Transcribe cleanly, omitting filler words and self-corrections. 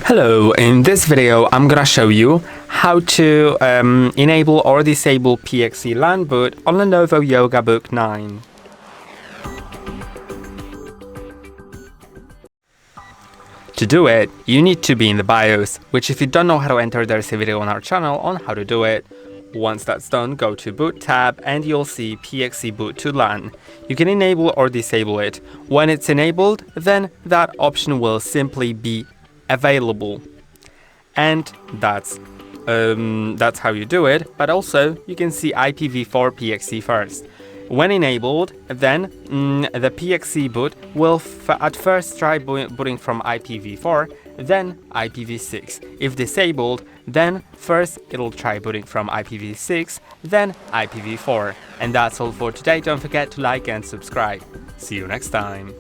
Hello, in this video I'm gonna show you how to enable or disable PXE LAN boot on Lenovo Yoga Book 9. To do it, you need to be in the BIOS, which if you don't know how to enter, there's a video on our channel on how to do it. Once that's done, go to Boot tab and you'll see PXE Boot to LAN. You can enable or disable it. When it's enabled, then that option will simply be available. And that's how you do it, but also you can see IPv4 PXE first. When enabled, then the PXE boot will at first try booting from IPv4, then IPv6. If disabled, then first it'll try booting from IPv6, then IPv4. And that's all for today. Don't forget to like and subscribe. See you next time.